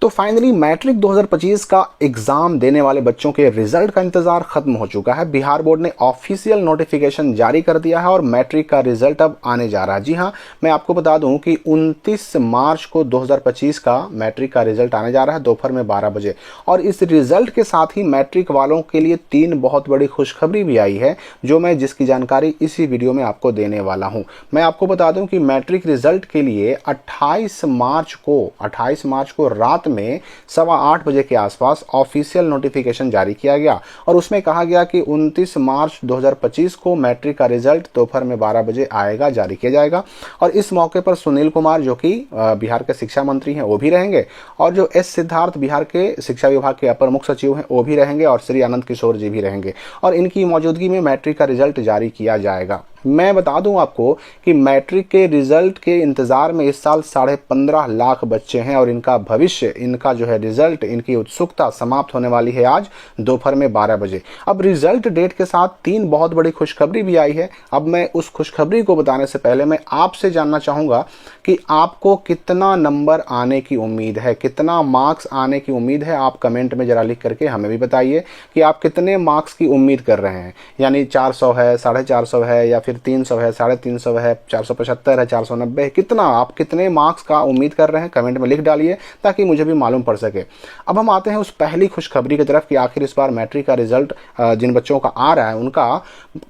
तो finally matric 2025 का exam देने वाले बच्चों के रिजल्ट का इंतजार खत्म हो चुका है। बिहार बोर्ड ने ऑफिशियल नोटिफिकेशन जारी कर दिया है और मैट्रिक का रिजल्ट अब आने जा रहा है। जी हाँ, मैं आपको बता दूं कि 29 मार्च को 2025 का मैट्रिक का रिजल्ट आने जा रहा है दोपहर में 12 बजे। और इस रिजल्ट के साथ ही मैट्रिक वालों के लिए 3 बहुत बड़ी खुशखबरी भी आई है, जो मैं जिसकी जानकारी इसी वीडियो में आपको देने वाला हूं। मैं आपको बता दूं कि मैट्रिक रिजल्ट के लिए 28 मार्च को रात में 8:15 बजे के आसपास ऑफिशियल नोटिफिकेशन जारी किया गया और उसमें कहा गया कि 29 मार्च 2025 को मैट्रिक का रिजल्ट दोपहर में 12 बजे आएगा, जारी किया जाएगा। और इस मौके पर सुनील कुमार, जो कि बिहार के शिक्षा मंत्री हैं, वो भी रहेंगे, और जो एस सिद्धार्थ बिहार के शिक्षा विभाग के अपर मुख्य सचिव हैं, वो भी रहेंगे, और श्री आनंद किशोर जी भी रहेंगे। और इनकी मौजूदगी में मैट्रिक का रिजल्ट जारी किया जाएगा। मैं बता दूं आपको कि मैट्रिक के रिजल्ट के इंतजार में इस साल 15.5 लाख बच्चे हैं और इनका भविष्य, इनका जो है रिजल्ट, इनकी उत्सुकता समाप्त होने वाली है आज दोपहर में 12 बजे। अब रिजल्ट डेट के साथ 3 बहुत बड़ी खुशखबरी भी आई है। अब मैं उस खुशखबरी को बताने से पहले मैं आपसे जानना चाहूंगा कि आपको कितना नंबर आने की उम्मीद है, कितना मार्क्स आने की उम्मीद है। आप कमेंट में जरा लिख करके हमें भी बताइए कि आप कितने मार्क्स की उम्मीद कर रहे हैं। यानी 400 है, 450 है, या फिर 300 है, 350 है, 475 है, 490 है, कितना, आप कितने मार्क्स का उम्मीद कर रहे हैं कमेंट में लिख डालिए ताकि मुझे भी मालूम पड़ सके। अब हम आते हैं उस पहली खुशखबरी की तरफ कि आखिर इस बार मैट्रिक का रिजल्ट जिन बच्चों का आ रहा है उनका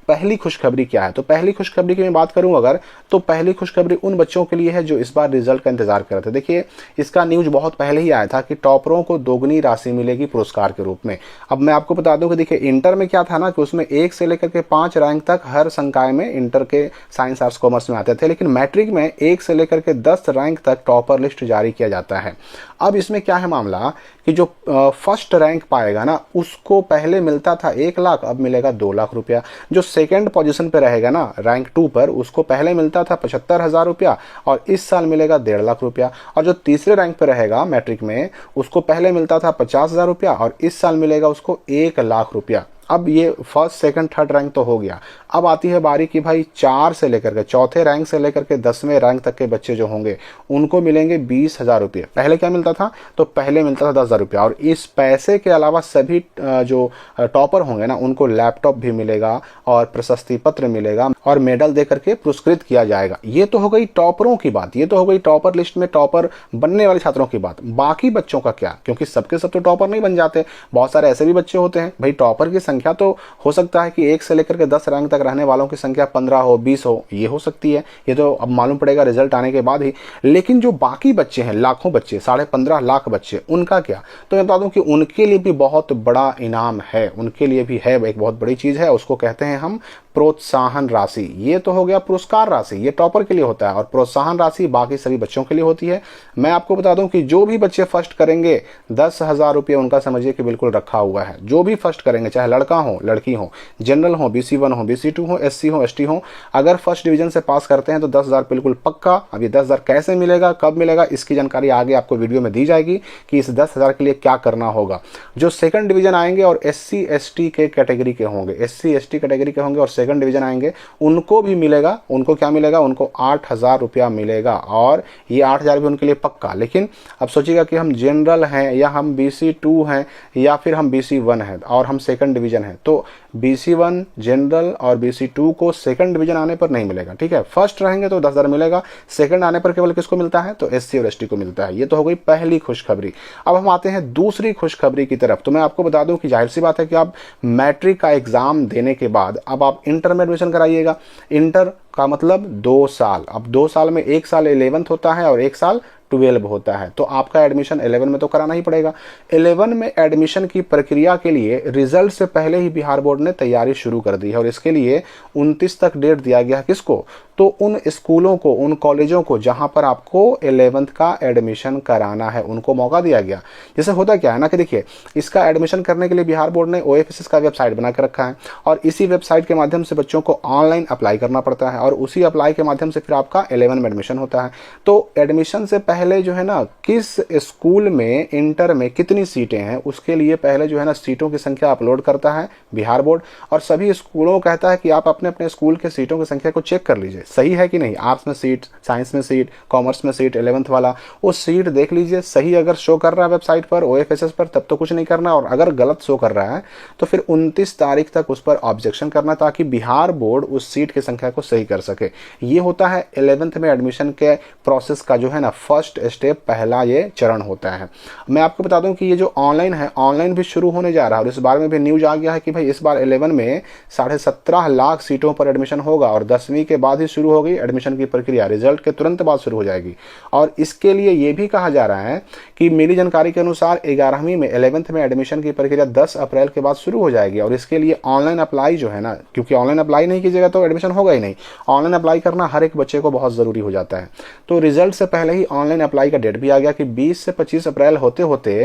पहली खुशखबरी क्या है। तो पहली खुशखबरी की मैं बात करूं अगर, तो पहली खुशखबरी उन बच्चों के लिए है जो इस बार रिजल्ट का इंतजार कर रहे थे। देखिए, इसका न्यूज बहुत पहले ही आया था कि टॉपरों को दोगुनी राशि मिलेगी पुरस्कार के रूप में। अब मैं आपको बता दूं कि देखिए, इंटर में क्या था ना कि उसमें 1 से लेकर के 5 रैंक तक हर संकाय में इंटर के साइंस आर्ट्स कॉमर्स में आते थे, लेकिन मैट्रिक में 1 से लेकर के 10 रैंक तक टॉपर लिस्ट जारी किया जाता है। अब इसमें क्या है मामला कि जो फर्स्ट रैंक पाएगा ना, उसको पहले मिलता था 1 लाख, अब मिलेगा 2 लाख रुपया। जो सेकंड पोजीशन पे रहेगा ना रैंक 2 पर, उसको पहले मिलता था 75,000 रुपया और इस साल मिलेगा 1.5 लाख रुपया। और जो तीसरे रैंक पे रहेगा मैट्रिक में, उसको पहले मिलता था 50,000 रुपया और इस साल मिलेगा उसको 1 लाख रुपया। अब ये फर्स्ट सेकंड थर्ड रैंक तो हो गया। अब आती है बारी कि भाई 4 से लेकर के चौथे रैंक से लेकर के 10वें रैंक तक के बच्चे जो होंगे उनको मिलेंगे 20,000 रुपये। पहले क्या मिलता था, तो पहले मिलता था 10,000 रुपया। और इस पैसे के अलावा सभी जो टॉपर होंगे ना, उनको लैपटॉप भी मिलेगा और प्रशस्ति पत्र मिलेगा और मेडल दे करके पुरस्कृत किया जाएगा। ये तो हो गई टॉपरों की बात, ये तो हो गई टॉपर लिस्ट में टॉपर बनने वाले छात्रों की बात। बाकी बच्चों का क्या, क्योंकि सबके सब तो टॉपर नहीं बन जाते, बहुत सारे ऐसे भी बच्चे होते हैं। भाई टॉपर की संख्या तो हो सकता है कि 1 से लेकर के 10 रैंक तक रहने वालों की संख्या 15 हो, 20 हो, ये हो सकती है। ये तो अब मालूम पड़ेगा रिजल्ट आने के बाद ही। लेकिन जो बाकी बच्चे हैं, लाखों बच्चे, 15.5 लाख बच्चे, उनका क्या। तो मैं बता दूं कि उनके लिए भी बहुत बड़ा इनाम है, उनके लिए भी है, एक बहुत बड़ी चीज है, उसको कहते हैं हम प्रोत्साहन राशि। ये तो हो गया पुरस्कार राशि, ये टॉपर के लिए होता है, और प्रोत्साहन राशि बाकी सभी बच्चों के लिए होती है। मैं आपको बता दूं कि जो भी बच्चे फर्स्ट करेंगे 10,000 रुपये उनका समझिए कि बिल्कुल रखा हुआ है। जो भी फर्स्ट करेंगे, चाहे लड़का हो, लड़की हो, जनरल हो, BC1 हो, BC2 हो, SC हो, ST हो, अगर फर्स्ट डिवीजन से पास करते हैं तो 10,000 बिल्कुल पक्का। अब ये 10,000 कैसे मिलेगा, कब मिलेगा, इसकी जानकारी आगे आपको वीडियो में दी जाएगी कि इस 10,000 के लिए क्या करना होगा। जो सेकंड डिवीजन आएंगे और SC ST के कैटेगरी के होंगे, SC ST कैटेगरी के होंगे और सेकंड डिवीजन आएंगे, उनको भी मिलेगा। उनको क्या मिलेगा, उनको 8,000 रुपया मिलेगा, और ये 8,000 भी उनके लिए पक्का। लेकिन अब सोचिएगा कि हम जनरल हैं, या हम BC2 हैं, या फिर हम BC1 हैं और हम सेकंड डिवीजन हैं, तो BC1 जनरल और BC2 को सेकंड डिवीजन आने पर नहीं मिलेगा। ठीक है, फर्स्ट रहेंगे तो 10,000 मिलेगा, सेकंड आने पर केवल किसको मिलता है, तो SC और ST को मिलता है। ये तो हो गई पहली खुशखबरी। अब हम आते हैं दूसरी खुशखबरी की तरफ। तो मैं आपको बता दूं कि जाहिर सी बात है कि आप मैट्रिक का एग्जाम देने के बाद अब आप इंटर में एडमिशन कराइएगा। इंटर का मतलब 2 साल। अब 2 साल में 1 साल 11th होता है और 1 साल 12 होता है, तो आपका एडमिशन 11 में तो कराना ही पड़ेगा। 11 में एडमिशन की प्रक्रिया के लिए रिजल्ट से पहले ही बिहार बोर्ड ने तैयारी शुरू कर दी है और इसके लिए 29 तक डेट दिया गया है। किसको, तो उन स्कूलों को, उन कॉलेजों को जहां पर आपको 11th का एडमिशन कराना है, उनको मौका दिया गया। जैसे होता क्या है ना कि देखिए, इसका एडमिशन करने के लिए बिहार बोर्ड ने OFSS का वेबसाइट बना कर रखा है और इसी वेबसाइट के माध्यम से बच्चों को ऑनलाइन अप्लाई करना पड़ता है और उसी अप्लाई के माध्यम से फिर आपका 11 में एडमिशन होता है। तो एडमिशन से पहले जो है ना, किस स्कूल में इंटर में कितनी सीटें हैं, उसके लिए पहले जो है ना सीटों की संख्या अपलोड करता है बिहार बोर्ड और सभी स्कूलों को कहता है कि आप अपने अपने स्कूल के सीटों की संख्या को चेक कर लीजिए। सही है कि नहीं, आर्ट्स में सीट, साइंस में सीट, कॉमर्स में सीट, 11th वाला, वो सीट देख लीजिए। सही अगर शो कर रहा है वेबसाइट पर OFSS पर तब तो कुछ नहीं करना, और अगर गलत शो कर रहा है तो फिर 29 तारीख तक उस पर ऑब्जेक्शन करना, ताकि बिहार बोर्ड उस सीट की संख्या को सही कर सके। ये होता है 11th में एडमिशन के प्रोसेस का जो है ना फर्स्ट स्टेप, पहला ये चरण होता है। मैं आपको बता दूं कि ये जो ऑनलाइन है, ऑनलाइन भी शुरू होने जा रहा है, और इस बारे में भी न्यूज आ गया है कि भाई इस बार 11 में 17.5 लाख सीटों पर एडमिशन होगा, और 10वीं के बाद ही शुरू होगी एडमिशन की प्रक्रिया, रिजल्ट के तुरंत बाद शुरू हो जाएगी। और इसके लिए ये भी कहा जा रहा है कि मिली जानकारी के अनुसार 11वीं में 11th में एडमिशन की प्रक्रिया 10 अप्रैल के बाद शुरू हो जाएगी, और इसके लिए ऑनलाइन अप्लाई जो है ना, क्योंकि ऑनलाइन अप्लाई नहीं कीजिएगा तो एडमिशन होगा ही नहीं, ऑनलाइन अप्लाई करना हर एक बच्चे को बहुत जरूरी हो जाता है। तो रिजल्ट से पहले ही ऑनलाइन अप्लाई का डेट भी आ गया कि 20 से 25 अप्रैल होते होते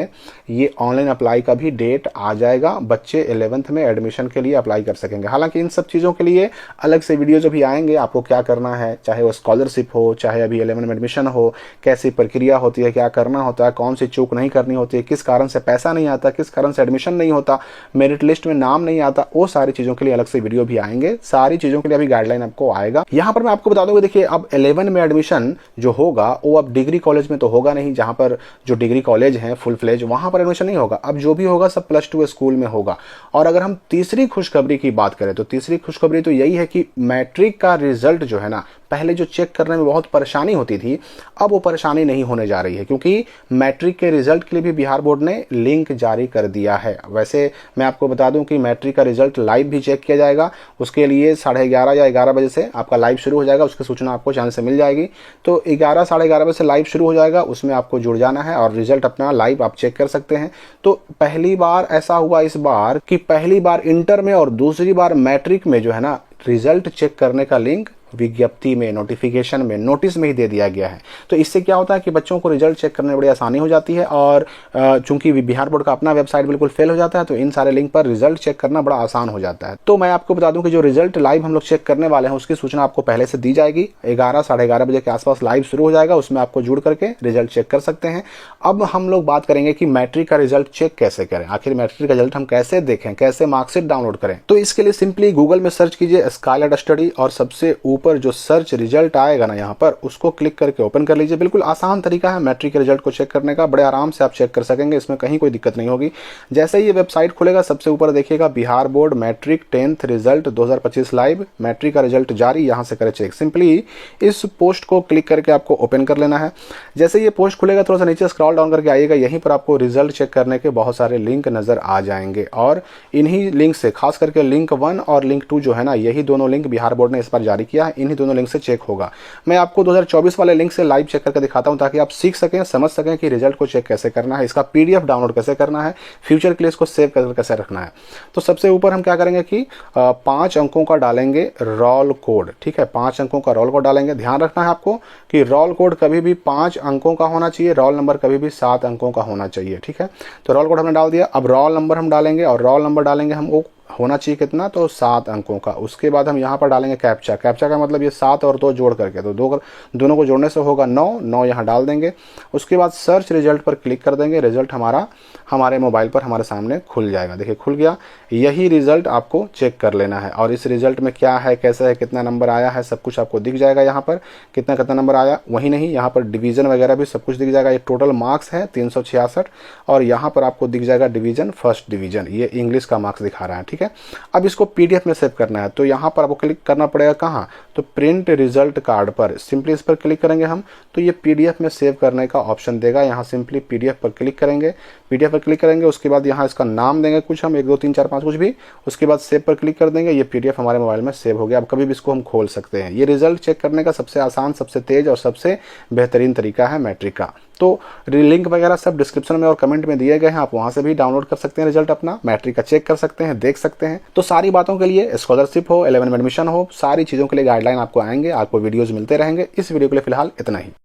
ये ऑनलाइन अप्लाई का भी डेट आ जाएगा, बच्चे 11th में एडमिशन के लिए अप्लाई कर सकेंगे। हालांकि इन सब चीज़ों के लिए अलग से वीडियो जो भी आएंगे, आपको क्या करना है, चाहे वो स्कॉलरशिप हो, चाहे अभी 11 में एडमिशन हो, कैसी प्रक्रिया होती है, क्या करना होता है, कौन सी चूक नहीं करनी होती है, किस कारण से पैसा नहीं आता, किस कारण से एडमिशन नहीं होता, मेरिट लिस्ट में नाम नहीं आता, वो सारी चीज़ों के लिए अलग से वीडियो भी आएंगे। सारी चीज़ों के लिए अभी गाइडलाइन आपको आएगा। यहाँ पर मैं आपको बता दूंगा, देखिए अब 11 में एडमिशन जो होगा वो अब डिग्री कॉलेज में तो होगा नहीं, जहाँ पर जो डिग्री कॉलेज हैं फुल फ्लेज, वहाँ पर एडमिशन नहीं होगा। अब जो भी होगा सब +2 स्कूल में होगा। और अगर हम तीसरी खुशखबरी की बात करें तो तीसरी खुशखबरी तो यही है कि मैट्रिक का रिजल्ट जो है ना, पहले जो चेक करने में बहुत परेशानी होती थी, अब वो परेशानी नहीं होने जा रही है, क्योंकि मैट्रिक के रिजल्ट के लिए भी बिहार बोर्ड ने लिंक जारी कर दिया है। वैसे मैं आपको बता दूं कि मैट्रिक का रिजल्ट लाइव भी चेक किया जाएगा, उसके लिए 11:30 या 11 बजे से आपका लाइव शुरू हो जाएगा, उसकी सूचना आपको चैनल से मिल जाएगी। तो 11 साढ़े 11 बजे से लाइव शुरू हो जाएगा, उसमें आपको जुड़ जाना है और रिजल्ट अपना लाइव आप चेक कर सकते हैं। तो पहली बार ऐसा हुआ इस बार कि पहली बार इंटर में और दूसरी बार मैट्रिक में जो है ना, रिजल्ट चेक करने का लिंक विज्ञप्ति में, नोटिफिकेशन में, नोटिस में ही दे दिया गया है। तो इससे क्या होता है कि बच्चों को रिजल्ट चेक करने में बड़ी आसानी हो जाती है, और चूंकि बिहार बोर्ड का अपना वेबसाइट बिल्कुल फेल हो जाता है, तो इन सारे लिंक पर रिजल्ट चेक करना बड़ा आसान हो जाता है। तो मैं आपको बता दूं कि जो रिजल्ट लाइव हम लोग चेक करने वाले हैं उसकी सूचना आपको पहले से दी जाएगी। 11 साढ़े 11 बजे के आसपास लाइव शुरू हो जाएगा, उसमें आपको जुड़ करके रिजल्ट चेक कर सकते हैं। अब हम लोग बात करेंगे कि मैट्रिक का रिजल्ट चेक कैसे करें, आखिर मैट्रिक का रिजल्ट हम कैसे देखें, कैसे मार्कशीट डाउनलोड करें। तो इसके लिए सिंपली गूगल में सर्च कीजिए स्काईलाइट स्टडी, और सबसे ऊपर जो सर्च रिजल्ट आएगा ना यहाँ पर, उसको क्लिक करके ओपन कर लीजिए। बिल्कुल आसान तरीका है मैट्रिक के रिजल्ट को चेक करने का, बड़े आराम से आप चेक कर सकेंगे, इसमें कहीं कोई दिक्कत नहीं होगी। जैसे ही ये वेबसाइट खुलेगा सबसे ऊपर देखिएगा Bihar board matric 10th result 2025 live, matric का रिजल्ट जारी, यहाँ से करें चेक। सिंपली इस पोस्ट को क्लिक करके आपको ओपन कर लेना है। जैसे ये पोस्ट खुलेगा थोड़ा सा नीचे स्क्रॉल डाउन करके आइएगा, यहीं पर आपको रिजल्ट चेक करने के बहुत सारे लिंक नजर आ जाएंगे, और इन्हीं लिंक से खास करके लिंक 1 और लिंक 2 जो है ना, यही दोनों लिंक बिहार बोर्ड ने इस बार जारी किया है, इन्हीं दोनों लिंक से चेक होगा। मैं आपको 2024 वाले लिंक से लाइव चेक करके दिखाता हूं, ताकि आप सीख सकें, समझ सकें कि रिजल्ट को चेक कैसे करना है, इसका PDF डाउनलोड कैसे करना है, फ्यूचर के लिए इसको सेव करके कैसे रखना है। तो सबसे ऊपर हम क्या करेंगे कि 5 अंकों का डालेंगे रोल कोड, ठीक है, 5 अंकों का रोल कोड डालेंगे। ध्यान रखना है आपको कि रोल कोड कभी भी 5 अंकों का होना चाहिए, रोल नंबर कभी भी 7 अंकों का होना चाहिए, ठीक है। तो रोल कोड हमने डाल दिया, अब रोल नंबर हम डालेंगे, और रोल नंबर डालेंगे हम वो होना चाहिए कितना, तो 7 अंकों का। उसके बाद हम यहाँ पर डालेंगे कैप्चा, कैप्चा का मतलब ये 7 और 2 जोड़ करके, तो दोनों को जोड़ने से होगा 9 यहाँ डाल देंगे। उसके बाद सर्च रिजल्ट पर क्लिक कर देंगे, रिजल्ट हमारा हमारे मोबाइल पर हमारे सामने खुल जाएगा। देखिए खुल गया, यही रिजल्ट आपको चेक कर लेना है, और इस रिजल्ट में क्या है, कैसे है, कितना नंबर आया है, सब कुछ आपको दिख जाएगा। यहाँ पर कितना कितना नंबर आया वही नहीं, यहाँ पर डिवीजन वगैरह भी सब कुछ दिख जाएगा। ये टोटल मार्क्स है 366, और यहाँ पर आपको दिख जाएगा डिवीजन, फर्स्ट डिवीजन, ये इंग्लिश का मार्क्स दिखा रहा है, ठीक है। अब इसको PDF में सेव करना है, तो यहाँ पर आपको क्लिक करना पड़ेगा कहाँ, तो प्रिंट रिजल्ट कार्ड पर, सिंपली इस पर क्लिक करेंगे हम, तो ये PDF में सेव करने का ऑप्शन देगा। यहाँ सिंपली PDF पर क्लिक करेंगे, PDF पर क्लिक करेंगे, उसके बाद यहाँ इसका नाम देंगे कुछ हम 1 2 3 4 5 कुछ भी, उसके बाद सेव पर क्लिक कर देंगे। ये PDF हमारे मोबाइल में सेव हो गया। अब कभी भी इसको हम खोल सकते हैं। ये रिजल्ट चेक करने का सबसे आसान, सबसे तेज और सबसे बेहतरीन तरीका है मैट्रिक का। तो लिंक वगैरह सब डिस्क्रिप्शन में और कमेंट में दिए गए हैं, आप वहां से भी डाउनलोड कर सकते हैं, रिजल्ट अपना मैट्रिक का चेक कर सकते हैं, देख सकते हैं। तो सारी बातों के लिए, स्कॉलरशिप हो, 11 में एडमिशन हो, सारी चीज़ों के लिए गाइडलाइन आपको आएंगे, आपको वीडियोज़ मिलते रहेंगे। इस वीडियो के लिए फिलहाल इतना ही।